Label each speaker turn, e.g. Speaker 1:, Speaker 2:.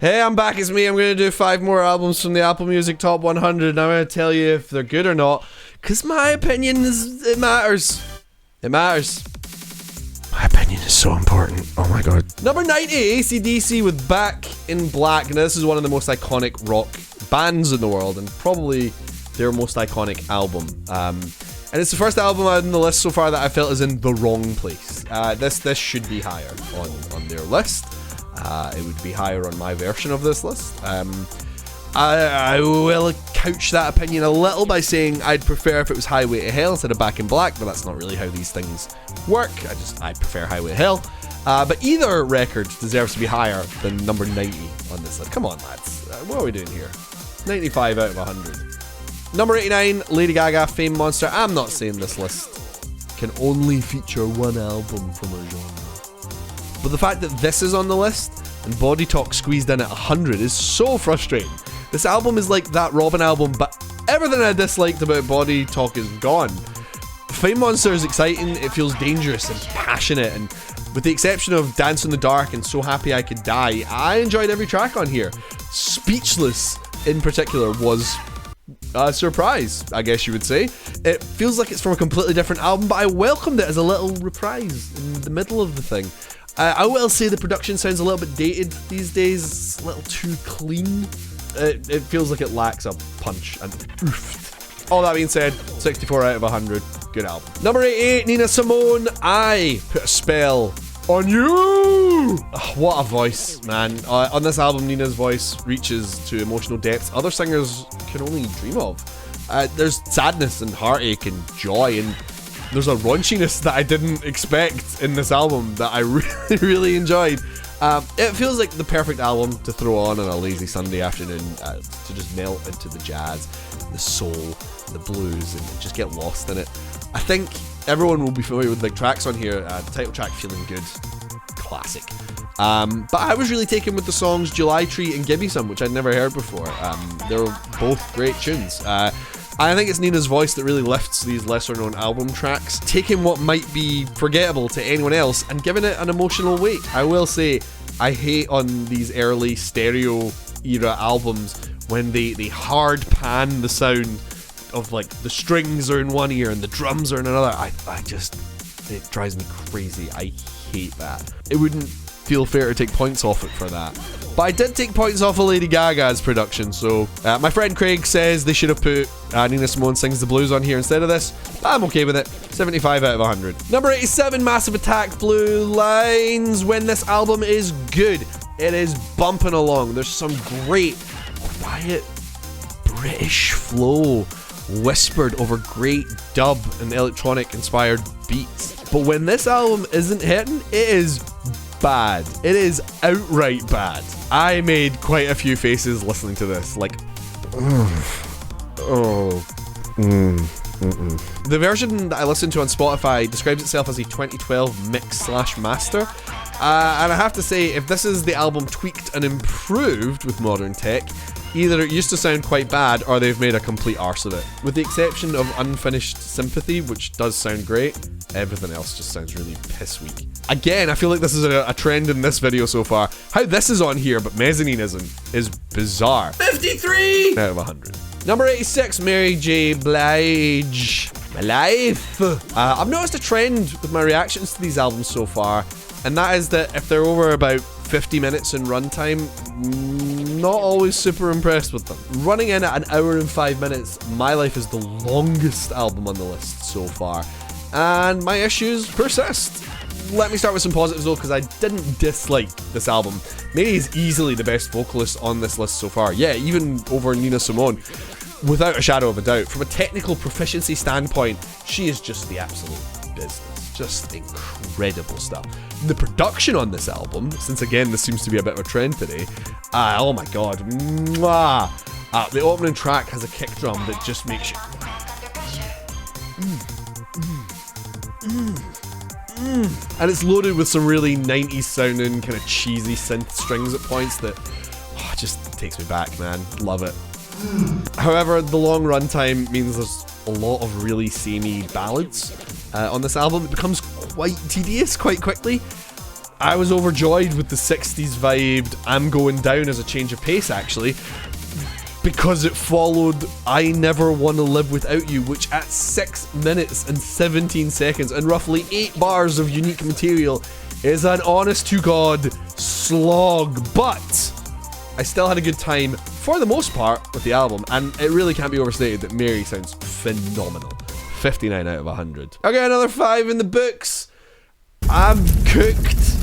Speaker 1: Hey, I'm back, it's me. I'm going to do 5 more albums from the Apple Music Top 100, and I'm going to tell you if they're good or not, because my opinion it matters. It matters. My opinion is so important. Oh my god. Number 90, AC/DC with Back in Black. Now, this is one of the most iconic rock bands in the world, and probably their most iconic album. And it's the first album on the list so far that I felt is in the wrong place. This should be higher on their list. It would be higher on my version of this list. I will couch that opinion a little by saying I'd prefer if it was Highway to Hell instead of Back in Black, but that's not really how these things work. I prefer Highway to Hell. But either record deserves to be higher than number 90 on this list. Come on, lads. What are we doing here? 95 out of 100. Number 89, Lady Gaga, Fame Monster. I'm not saying this list can only feature one album from her genre. But the fact that this is on the list and Body Talk squeezed in at 100 is so frustrating. This album is like that Robin album, but everything I disliked about Body Talk is gone. Fame Monster is exciting, it feels dangerous and passionate, and with the exception of Dance in the Dark and So Happy I Could Die, I enjoyed every track on here. Speechless, in particular, was a surprise, I guess you would say. It feels like it's from a completely different album, but I welcomed it as a little reprise in the middle of the thing. I will say the production sounds a little bit dated these days. It's a little too clean. It feels like it lacks a punch and oof. All that being said, 64 out of 100. Good album. Number 88, Nina Simone, I Put a Spell on You. Oh, what a voice, man. On this album, Nina's voice reaches to emotional depths other singers can only dream of. There's sadness and heartache and joy, and there's a raunchiness that I didn't expect in this album that I really enjoyed. It feels like the perfect album to throw on a lazy Sunday afternoon to just melt into the jazz, the soul, the blues, and just get lost in it. I think everyone will be familiar with the big tracks on here. The title track, Feeling Good, classic. But I was really taken with the songs July Tree and Gimme Some, which I'd never heard before. They're both great tunes. I think it's Nina's voice that really lifts these lesser known album tracks, taking what might be forgettable to anyone else and giving it an emotional weight. I will say, I hate on these early stereo era albums when they hard pan the sound of like the strings are in one ear and the drums are in another. It drives me crazy. I hate that. It wouldn't feel fair to take points off it for that. But I did take points off of Lady Gaga's production, so my friend Craig says they should have put Nina Simone Sings the Blues on here instead of this. I'm okay with it. 75 out of 100. Number 87, Massive Attack, Blue Lines. When this album is good, it is bumping along. There's some great, quiet, British flow whispered over great dub and electronic inspired beats. But when this album isn't hitting, it is bad. It is outright bad. I made quite a few faces listening to this, like, The version that I listened to on Spotify describes itself as a 2012 mix/master. And I have to say, if this is the album tweaked and improved with modern tech, either it used to sound quite bad or they've made a complete arse of it. With the exception of Unfinished Sympathy, which does sound great, everything else just sounds really piss weak. Again, I feel like this is a trend in this video so far. How this is on here but Mezzanine isn't is bizarre. 53 out of 100. Number 86, Mary J. Blige, My Life. I've noticed a trend with my reactions to these albums so far, and that is that if they're over about 50 minutes in runtime, not always super impressed with them. Running in at 1 hour and 5 minutes, My Life is the longest album on the list so far, and my issues persist. Let me start with some positives though, because I didn't dislike this album. Mary is easily the best vocalist on this list so far. Yeah, even over Nina Simone, without a shadow of a doubt. From a technical proficiency standpoint, she is just the absolute business. Just incredible stuff. The production on this album, since again this seems to be a bit of a trend today, oh my god, mwah. The opening track has a kick drum that just makes you and it's loaded with some really 90s sounding kind of cheesy synth strings at points that just takes me back, man. Love it. However, the long runtime means there's a lot of really samey ballads on this album. It becomes quite tedious quite quickly. I was overjoyed with the 60s vibe. I'm going down as a change of pace, actually, because it followed I Never Wanna Live Without You, which at 6 minutes and 17 seconds and roughly 8 bars of unique material is an honest-to-God slog. But I still had a good time, for the most part, with the album, and it really can't be overstated that Mary sounds phenomenal. 59 out of 100. Okay, another 5 in the books. I'm cooked.